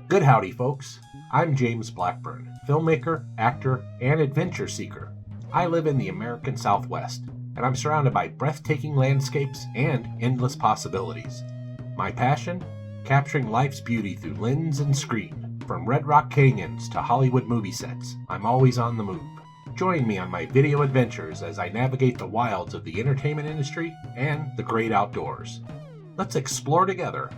Good howdy, folks. I'm James Blackburn, filmmaker, actor, and adventure seeker. I live in the American Southwest, and I'm surrounded by breathtaking landscapes and endless possibilities. My passion? Capturing life's beauty through lens and screen. From Red Rock Canyons to Hollywood movie sets, I'm always on the move. Join me on my video adventures as I navigate the wilds of the entertainment industry and the great outdoors. Let's explore together.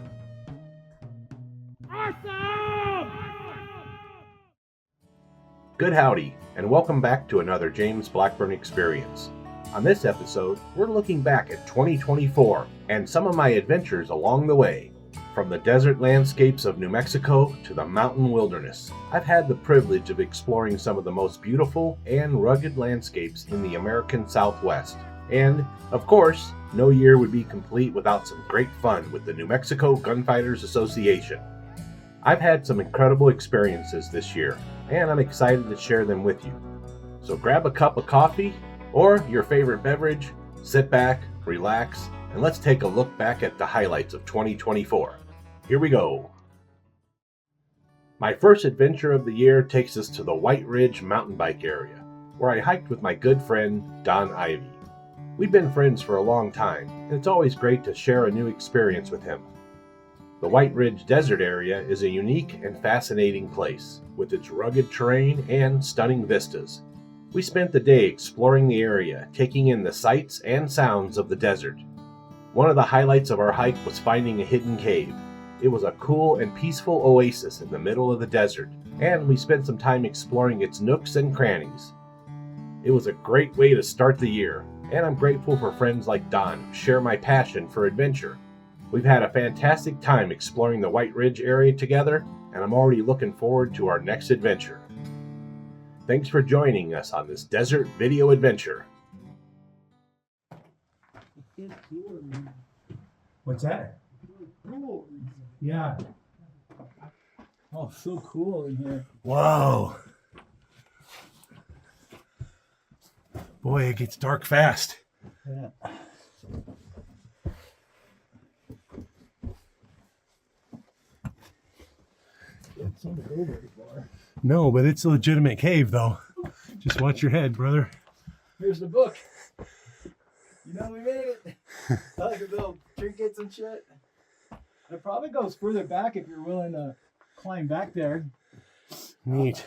Good howdy, and welcome back to another James Blackburn experience. On this episode, we're looking back at 2024 and some of my adventures along the way. From the desert landscapes of New Mexico to the mountain wilderness, I've had the privilege of exploring some of the most beautiful and rugged landscapes in the American Southwest. And, of course, no year would be complete without some great fun with the New Mexico Gunfighters Association. I've had some incredible experiences this year, and I'm excited to share them with you. So grab a cup of coffee or your favorite beverage, sit back, relax, and let's take a look back at the highlights of 2024. Here we go. My first adventure of the year takes us to the White Ridge mountain bike area, where I hiked with my good friend, Don Ivy. We've been friends for a long time, and it's always great to share a new experience with him. The White Ridge Desert area is a unique and fascinating place, with its rugged terrain and stunning vistas. We spent the day exploring the area, taking in the sights and sounds of the desert. One of the highlights of our hike was finding a hidden cave. It was a cool and peaceful oasis in the middle of the desert, and we spent some time exploring its nooks and crannies. It was a great way to start the year, and I'm grateful for friends like Don who share my passion for adventure. We've had a fantastic time exploring the White Ridge area together, and I'm already looking forward to our next adventure. Thanks for joining us on this desert video adventure. What's that? Yeah. Oh, so cool in here. Whoa. Boy, it gets dark fast. Yeah. It's not go very far. No, but it's a legitimate cave, though. Just watch your head, brother. Here's the book. You know we made it. I like a little trinkets and shit. It probably goes further back if you're willing to climb back there. Neat.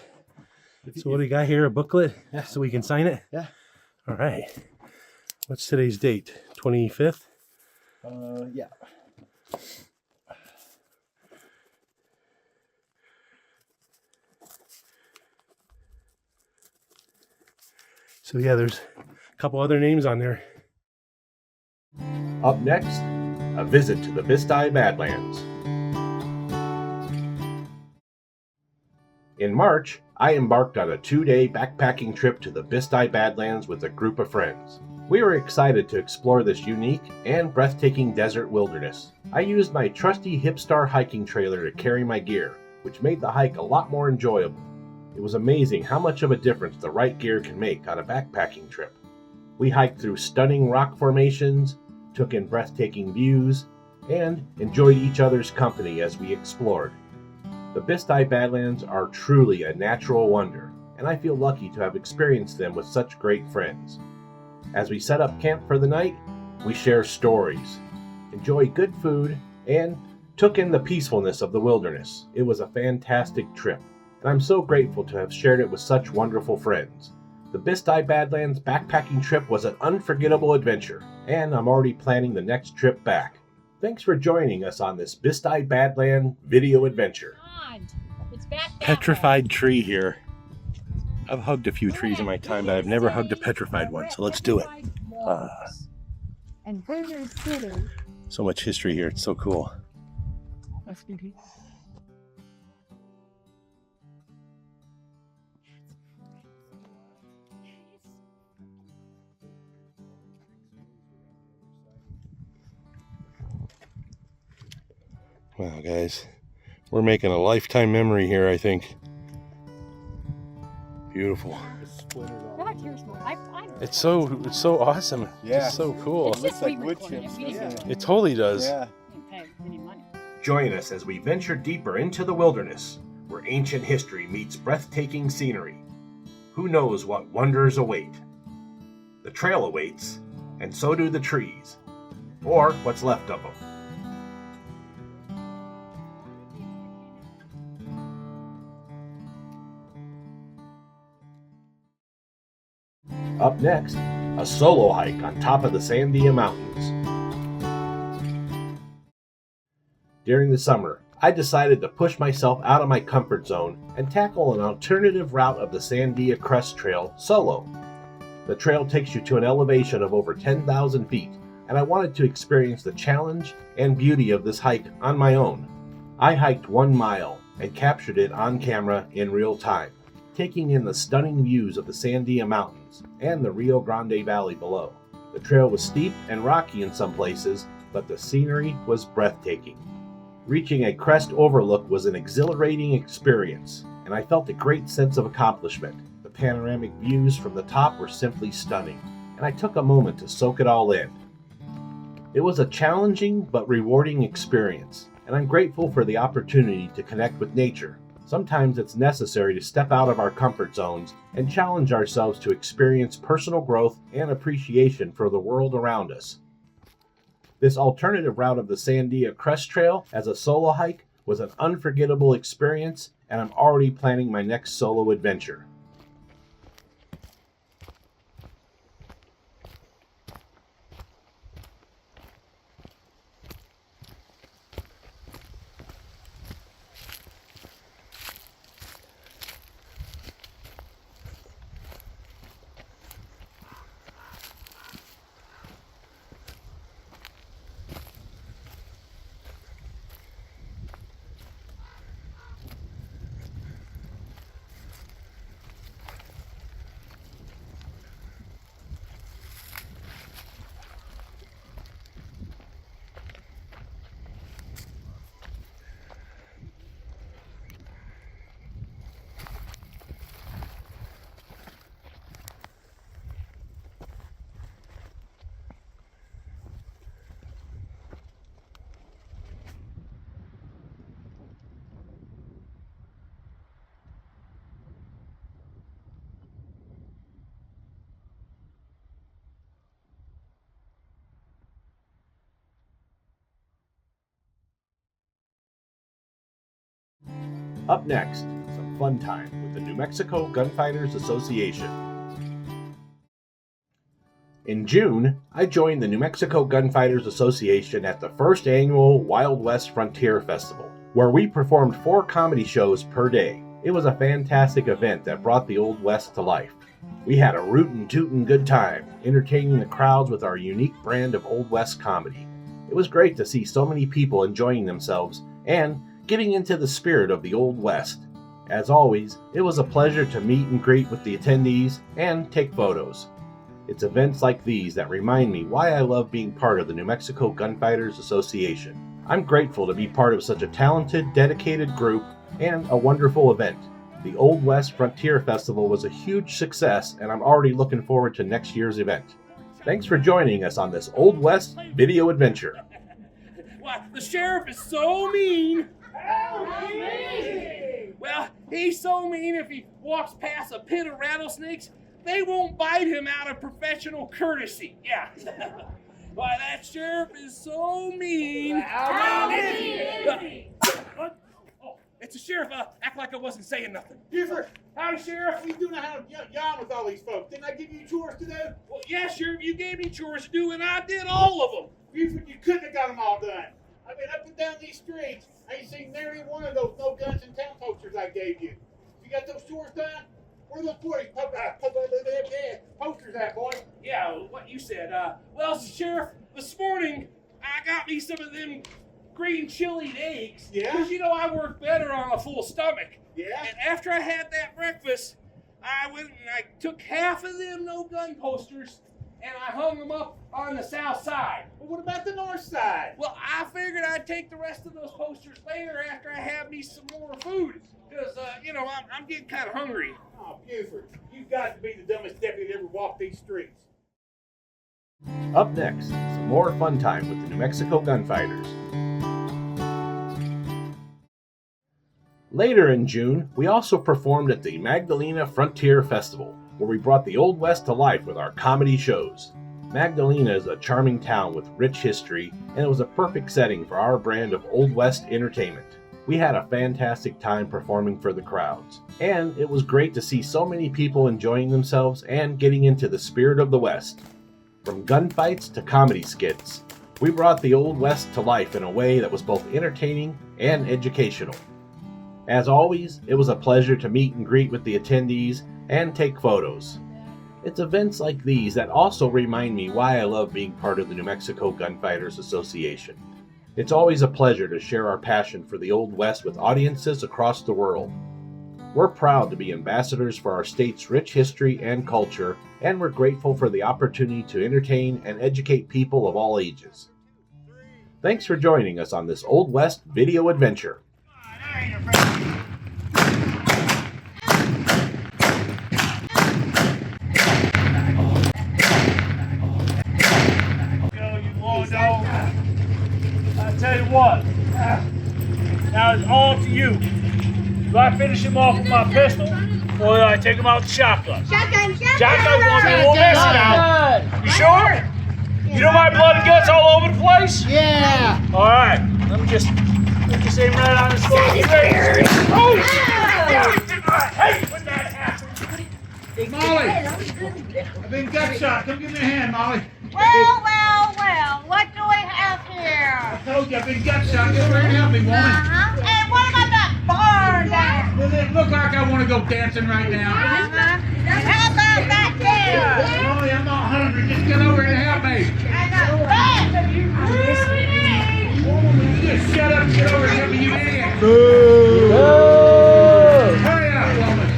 So what do you got here? A booklet? Yeah. So we can sign it? Yeah. All right. What's today's date? 25th? Yeah. So yeah, there's a couple other names on there. Up next, a visit to the Bisti Badlands. In March, I embarked on a 2-day backpacking trip to the Bisti Badlands with a group of friends. We were excited to explore this unique and breathtaking desert wilderness. I used my trusty Hipstar hiking trailer to carry my gear, which made the hike a lot more enjoyable. It was amazing how much of a difference the right gear can make on a backpacking trip. We hiked through stunning rock formations, took in breathtaking views, and enjoyed each other's company as we explored. The Bisti Badlands are truly a natural wonder, and I feel lucky to have experienced them with such great friends. As we set up camp for the night, we share stories, enjoy good food, and took in the peacefulness of the wilderness. It was a fantastic trip, and I'm so grateful to have shared it with such wonderful friends. The Bisti Badlands backpacking trip was an unforgettable adventure, and I'm already planning the next trip back. Thanks for joining us on this Bisti Badland video adventure. It's back Petrified tree here. I've hugged a few trees in my time, but I've never hugged a petrified one, so let's do it. And Burger City. So much history here, it's so cool. Wow, guys, we're making a lifetime memory here, I think. Beautiful. It's so awesome. Yeah. It's so cool. It looks like wood chips. It totally does. Yeah. Join us as we venture deeper into the wilderness, where ancient history meets breathtaking scenery. Who knows what wonders await? The trail awaits, and so do the trees, or what's left of them. Up next, a solo hike on top of the Sandia Mountains. During the summer, I decided to push myself out of my comfort zone and tackle an alternative route of the Sandia Crest Trail solo. The trail takes you to an elevation of over 10,000 feet, and I wanted to experience the challenge and beauty of this hike on my own. I hiked 1 mile and captured it on camera in real time, taking in the stunning views of the Sandia Mountains and the Rio Grande Valley below. The trail was steep and rocky in some places, but the scenery was breathtaking. Reaching a crest overlook was an exhilarating experience, and I felt a great sense of accomplishment. The panoramic views from the top were simply stunning, and I took a moment to soak it all in. It was a challenging but rewarding experience, and I'm grateful for the opportunity to connect with nature. Sometimes it's necessary to step out of our comfort zones and challenge ourselves to experience personal growth and appreciation for the world around us. This alternative route of the Sandia Crest Trail as a solo hike was an unforgettable experience, and I'm already planning my next solo adventure. Up next, some fun time with the New Mexico Gunfighters Association. In June, I joined the New Mexico Gunfighters Association at the first annual Wild West Frontier Festival, where we performed 4 comedy shows per day. It was a fantastic event that brought the Old West to life. We had a rootin' tootin' good time, entertaining the crowds with our unique brand of Old West comedy. It was great to see so many people enjoying themselves and getting into the spirit of the Old West. As always, it was a pleasure to meet and greet with the attendees and take photos. It's events like these that remind me why I love being part of the New Mexico Gunfighters Association. I'm grateful to be part of such a talented, dedicated group and a wonderful event. The Old West Frontier Festival was a huge success, and I'm already looking forward to next year's event. Thanks for joining us on this Old West video adventure. Why, the sheriff is so mean. Well, he's so mean if he walks past a pit of rattlesnakes, they won't bite him out of professional courtesy. Yeah. Why, that sheriff is so mean. Oh, it's a sheriff. Act like I wasn't saying nothing. Buford, Howdy, Sheriff. we do know how to yawn with all these folks. Didn't I give you chores to do? Well, yeah, Sheriff, you gave me chores to do, and I did all of them. Buford, you couldn't have got them all done. I've been up and down these streets. I ain't seen nary one of those no guns in town posters I gave you. You got those chores done? Where are those posters at, boy? Yeah, what you said. Well, Sheriff, this morning I got me some of them green chili eggs. Yeah? Because, you know, I work better on a full stomach. Yeah? And after I had that breakfast, I went and I took half of them no gun posters and I hung them up on the south side. Well, what about the north side? Well, I figured I'd take the rest of those posters later after I have me some more food. Because, you know, I'm getting kind of hungry. Oh, Buford, you've got to be the dumbest deputy that ever walked these streets. Up next, some more fun time with the New Mexico Gunfighters. Later in June, we also performed at the Magdalena Frontier Festival, where we brought the Old West to life with our comedy shows. Magdalena is a charming town with rich history, and it was a perfect setting for our brand of Old West entertainment. We had a fantastic time performing for the crowds, and it was great to see so many people enjoying themselves and getting into the spirit of the West. From gunfights to comedy skits, we brought the Old West to life in a way that was both entertaining and educational. As always, it was a pleasure to meet and greet with the attendees and take photos. It's events like these that also remind me why I love being part of the New Mexico Gunfighters Association. It's always a pleasure to share our passion for the Old West with audiences across the world. We're proud to be ambassadors for our state's rich history and culture, and we're grateful for the opportunity to entertain and educate people of all ages. Thanks for joining us on this Old West video adventure. I tell you what, now it's all to you. Do I finish him off with my pistol, or do I take him out with the shotgun? Shotgun. Shotgun's gonna be a little messy now. You sure? You know my blood and guts all over the place? Yeah. All right, let me just aim right on his foot. You ready? Oh! Hey, when that happened. Molly, I've been gut shot. Come give me a hand, Molly. Well, what do we have here? I told you I've been gut shot. Get over here and help me, woman. And what about that bar there? Does it look like I want to go dancing right now? How about that there? Molly, I'm not hungry. Just get over here and help me. And that You just shut up and get over here and help me, you idiot. Hurry up, woman.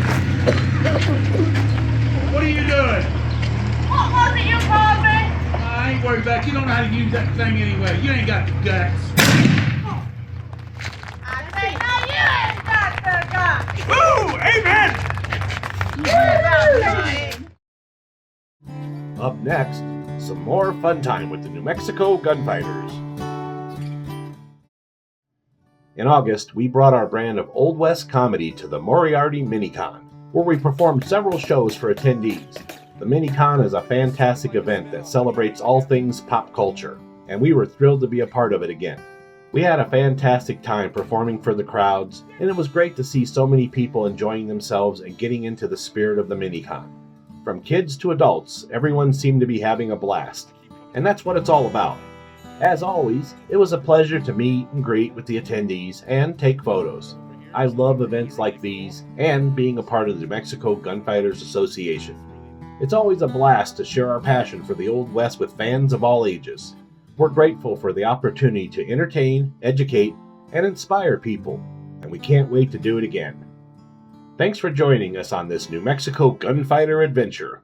What are you doing? What was it you called me? I ain't worried about it. You don't know how to use that thing anyway. You ain't got the guts. I say, no, you ain't got the guts. Woo! Amen! Up next, some more fun time with the New Mexico Gunfighters. In August, we brought our brand of Old West comedy to the Moriarty Minicon, where we performed several shows for attendees. The Minicon is a fantastic event that celebrates all things pop culture, and we were thrilled to be a part of it again. We had a fantastic time performing for the crowds, and it was great to see so many people enjoying themselves and getting into the spirit of the Minicon. From kids to adults, everyone seemed to be having a blast, and that's what it's all about. As always, it was a pleasure to meet and greet with the attendees and take photos. I love events like these and being a part of the New Mexico Gunfighters Association. It's always a blast to share our passion for the Old West with fans of all ages. We're grateful for the opportunity to entertain, educate, and inspire people, and we can't wait to do it again. Thanks for joining us on this New Mexico Gunfighter adventure.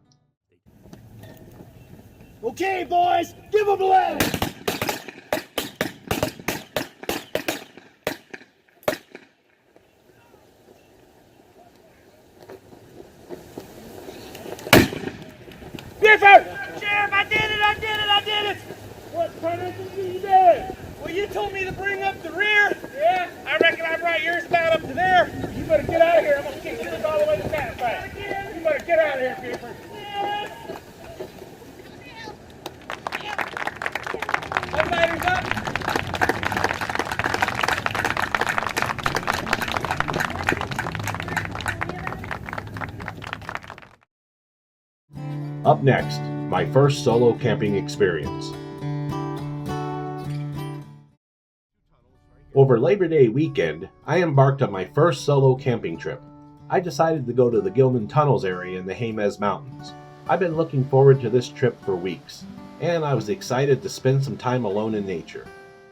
Okay, boys, give him a leg! Sheriff, I did it! What part of it did you do? Well, you told me to bring up the rear. Yeah? I reckon I brought yours about up to there. You better get out of here. I'm going to kick yours all the way to that back. You better get out of here, Peter. Lighters up. Up next, my first solo camping experience. Over Labor Day weekend, I embarked on my first solo camping trip. I decided to go to the Gilman Tunnels area in the Jemez Mountains. I've been looking forward to this trip for weeks, and I was excited to spend some time alone in nature.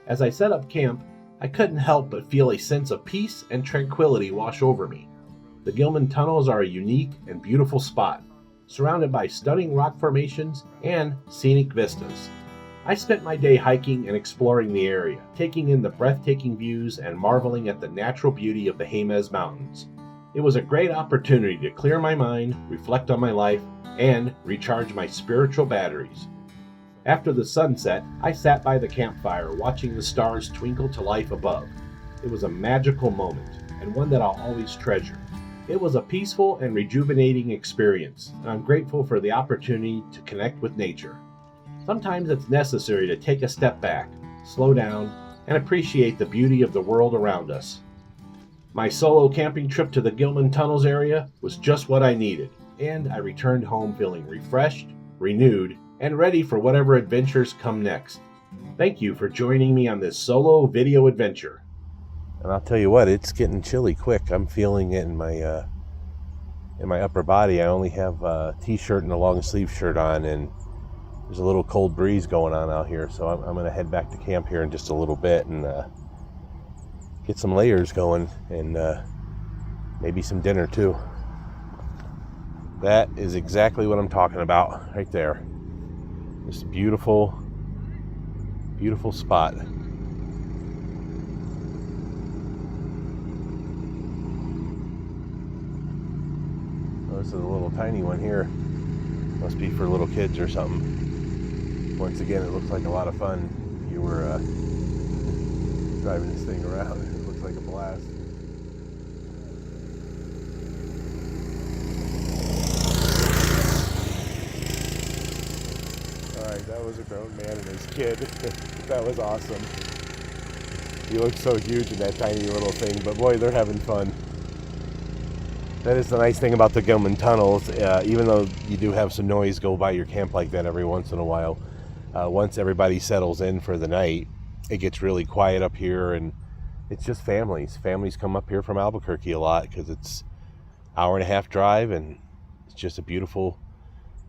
As I set up camp, I couldn't help but feel a sense of peace and tranquility wash over me. The Gilman Tunnels are a unique and beautiful spot, surrounded by stunning rock formations and scenic vistas. I spent my day hiking and exploring the area, taking in the breathtaking views and marveling at the natural beauty of the Jemez Mountains. It was a great opportunity to clear my mind, reflect on my life, and recharge my spiritual batteries. After the sunset, I sat by the campfire watching the stars twinkle to life above. It was a magical moment. and one that I'll always treasure. It was a peaceful and rejuvenating experience, and I'm grateful for the opportunity to connect with nature. Sometimes it's necessary to take a step back, slow down, and appreciate the beauty of the world around us. My solo camping trip to the Gilman Tunnels area was just what I needed, and I returned home feeling refreshed, renewed, and ready for whatever adventures come next. Thank you for joining me on this solo video adventure. And I'll tell you what, it's getting chilly quick. I'm feeling it in my upper body. I only have a t-shirt and a long sleeve shirt on, and there's a little cold breeze going on out here. So I'm going to head back to camp here in just a little bit and get some layers going, and maybe some dinner too. That is exactly what I'm talking about right there. This beautiful, beautiful spot. Oh, this is a little tiny one here. Must be for little kids or something. Once again, it looks like a lot of fun. You were driving this thing around. It looks like a blast. Alright, that was a grown man and his kid. That was awesome. He looks so huge in that tiny little thing, but boy, they're having fun. That is the nice thing about the Gilman Tunnels. Even though you do have some noise go by your camp like that every once in a while, once everybody settles in for the night, it gets really quiet up here, and it's just families. Families come up here from Albuquerque a lot because it's an hour and a half drive, and it's just a beautiful,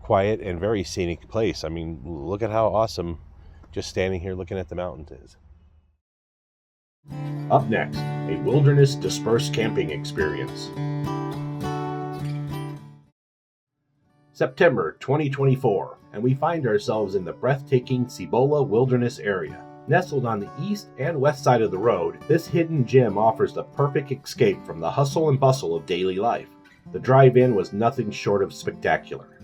quiet, and very scenic place. I mean, look at how awesome just standing here looking at the mountains is. Up next, a wilderness dispersed camping experience. September 2024, and we find ourselves in the breathtaking Cibola Wilderness area. Nestled on the east and west side of the road, this hidden gem offers the perfect escape from the hustle and bustle of daily life. The drive-in was nothing short of spectacular.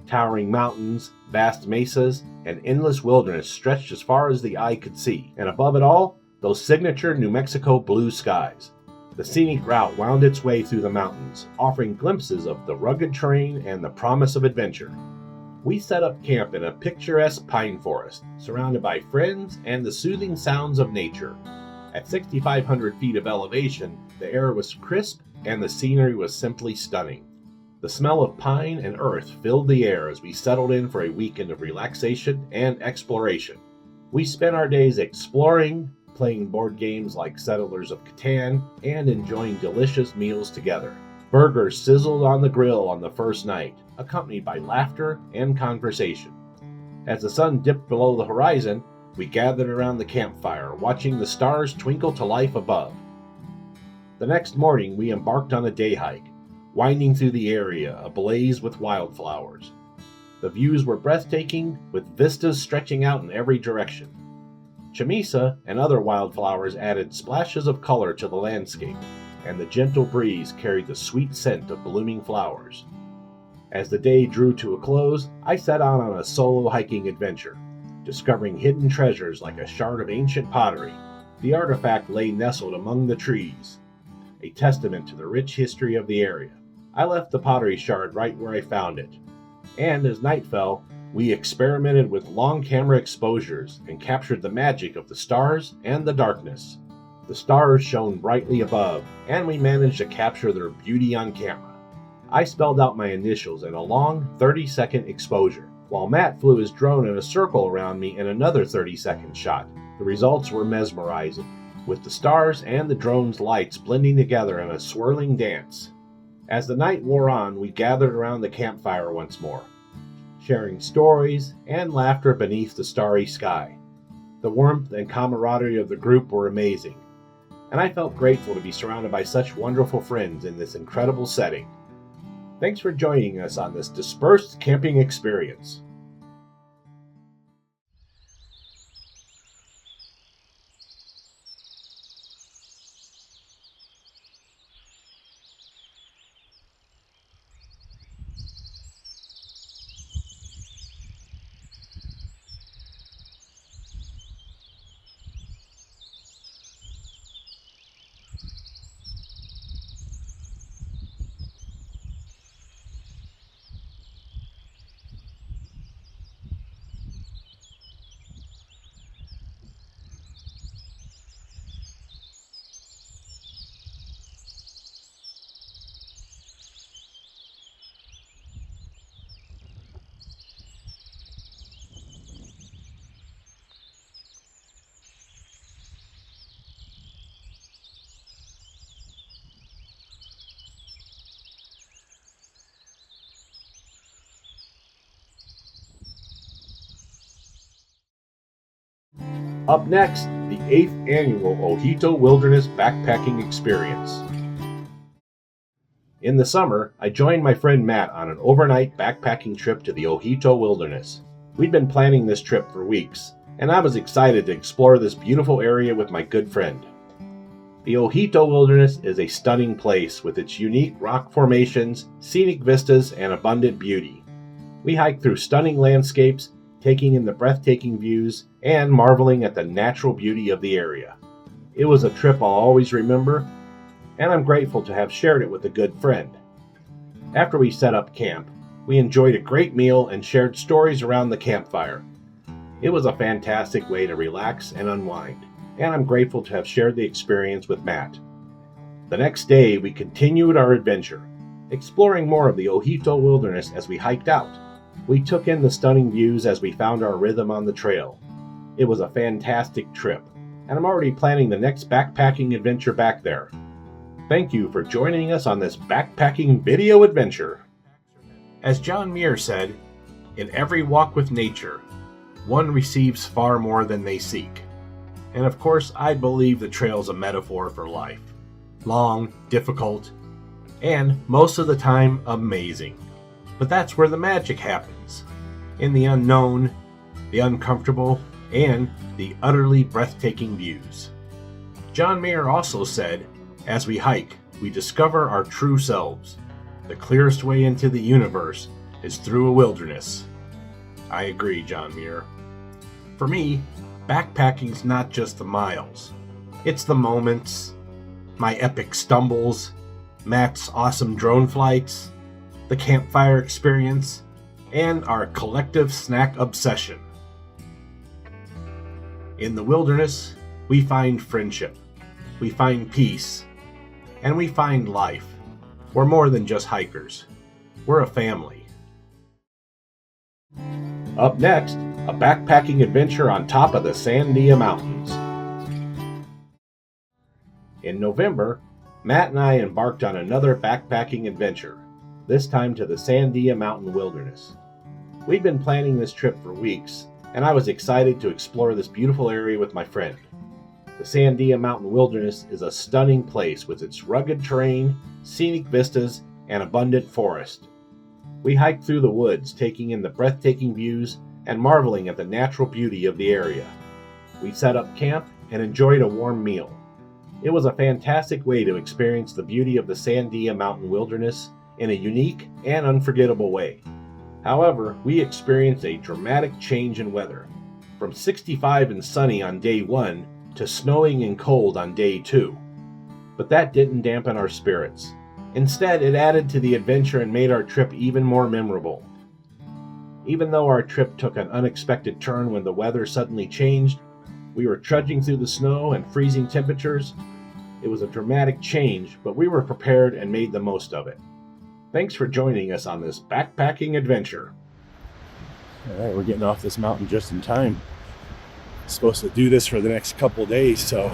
Towering mountains, vast mesas, and endless wilderness stretched as far as the eye could see, and above it all, those signature New Mexico blue skies. The scenic route wound its way through the mountains, offering glimpses of the rugged terrain and the promise of adventure. We set up camp in a picturesque pine forest, surrounded by friends and the soothing sounds of nature. At 6,500 feet of elevation, the air was crisp and the scenery was simply stunning. The smell of pine and earth filled the air as we settled in for a weekend of relaxation and exploration. We spent our days exploring, playing board games like Settlers of Catan, and enjoying delicious meals together. Burgers sizzled on the grill on the first night, accompanied by laughter and conversation. As the sun dipped below the horizon, we gathered around the campfire, watching the stars twinkle to life above. The next morning, we embarked on a day hike, winding through the area ablaze with wildflowers. The views were breathtaking, with vistas stretching out in every direction. Chamisa and other wildflowers added splashes of color to the landscape, and the gentle breeze carried the sweet scent of blooming flowers. As the day drew to a close, I set out on a solo hiking adventure, discovering hidden treasures like a shard of ancient pottery. The artifact lay nestled among the trees, a testament to the rich history of the area. I left the pottery shard right where I found it, and as night fell, we experimented with long camera exposures and captured the magic of the stars and the darkness. The stars shone brightly above, and we managed to capture their beauty on camera. I spelled out my initials in a long 30-second exposure, while Matt flew his drone in a circle around me in another 30-second shot. The results were mesmerizing, with the stars and the drone's lights blending together in a swirling dance. As the night wore on, we gathered around the campfire once more, sharing stories and laughter beneath the starry sky. The warmth and camaraderie of the group were amazing, and I felt grateful to be surrounded by such wonderful friends in this incredible setting. Thanks for joining us on this dispersed camping experience. Up next, the 8th annual Ojito Wilderness Backpacking Experience. In the summer, I joined my friend Matt on an overnight backpacking trip to the Ojito Wilderness. We'd been planning this trip for weeks, and I was excited to explore this beautiful area with my good friend. The Ojito Wilderness is a stunning place with its unique rock formations, scenic vistas, and abundant beauty. We hiked through stunning landscapes, taking in the breathtaking views, and marveling at the natural beauty of the area. It was a trip I'll always remember, and I'm grateful to have shared it with a good friend. After we set up camp, we enjoyed a great meal and shared stories around the campfire. It was a fantastic way to relax and unwind, and I'm grateful to have shared the experience with Matt. The next day, we continued our adventure, exploring more of the Ojito Wilderness as we hiked out. We took in the stunning views as we found our rhythm on the trail. It was a fantastic trip, and I'm already planning the next backpacking adventure back there. Thank you for joining us on this backpacking video adventure. As John Muir said, in every walk with nature, one receives far more than they seek. And of course, I believe the trail's a metaphor for life. Long, difficult, and most of the time, amazing. But that's where the magic happens. In the unknown, the uncomfortable, and the utterly breathtaking views. John Muir also said, as we hike, we discover our true selves. The clearest way into the universe is through a wilderness. I agree, John Muir. For me, backpacking's not just the miles. It's the moments, my epic stumbles, Matt's awesome drone flights, the campfire experience, and our collective snack obsession. In the wilderness, we find friendship, we find peace, and we find life. We're more than just hikers. We're a family. Up next, a backpacking adventure on top of the Sandia Mountains. In November, Matt and I embarked on another backpacking adventure, this time to the Sandia Mountain Wilderness. We'd been planning this trip for weeks, and I was excited to explore this beautiful area with my friend. The Sandia Mountain Wilderness is a stunning place with its rugged terrain, scenic vistas, and abundant forest. We hiked through the woods, taking in the breathtaking views and marveling at the natural beauty of the area. We set up camp and enjoyed a warm meal. It was a fantastic way to experience the beauty of the Sandia Mountain Wilderness in a unique and unforgettable way. However, we experienced a dramatic change in weather, from 65 and sunny on day 1 to snowing and cold on day 2. But that didn't dampen our spirits. Instead, it added to the adventure and made our trip even more memorable. Even though our trip took an unexpected turn when the weather suddenly changed, we were trudging through the snow and freezing temperatures. It was a dramatic change, but we were prepared and made the most of it. Thanks for joining us on this backpacking adventure. All right, we're getting off this mountain just in time. Supposed to do this for the next couple days, so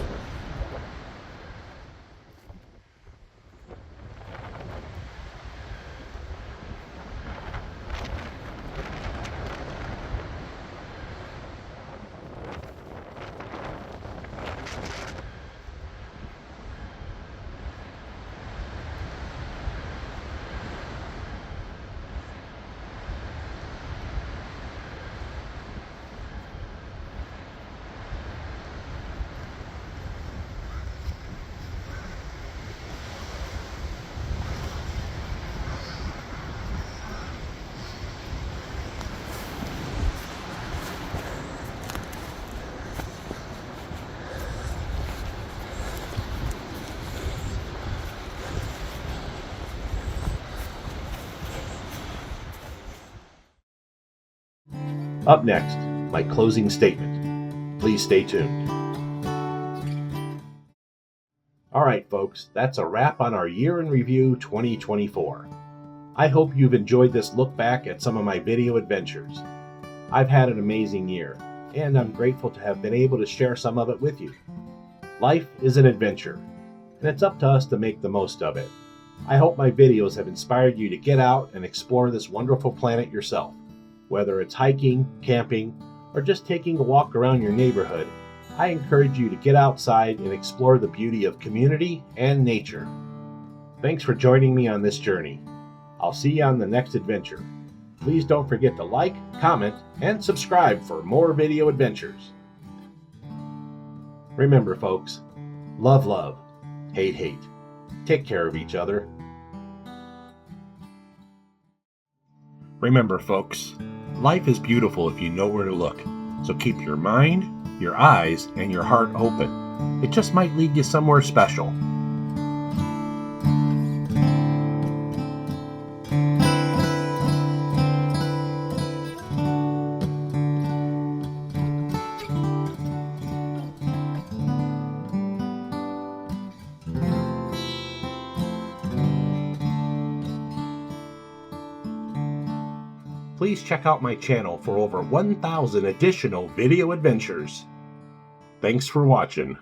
Up next, my closing statement. Please stay tuned. Alright folks, that's a wrap on our Year in Review 2024. I hope you've enjoyed this look back at some of my video adventures. I've had an amazing year, and I'm grateful to have been able to share some of it with you. Life is an adventure, and it's up to us to make the most of it. I hope my videos have inspired you to get out and explore this wonderful planet yourself. Whether it's hiking, camping, or just taking a walk around your neighborhood, I encourage you to get outside and explore the beauty of community and nature. Thanks for joining me on this journey. I'll see you on the next adventure. Please don't forget to like, comment, and subscribe for more video adventures. Remember, folks, love, love, hate, hate. Take care of each other. Remember, folks, life is beautiful if you know where to look. So keep your mind, your eyes, and your heart open. It just might lead you somewhere special. Please check out my channel for over 1,000 additional video adventures. Thanks for watching.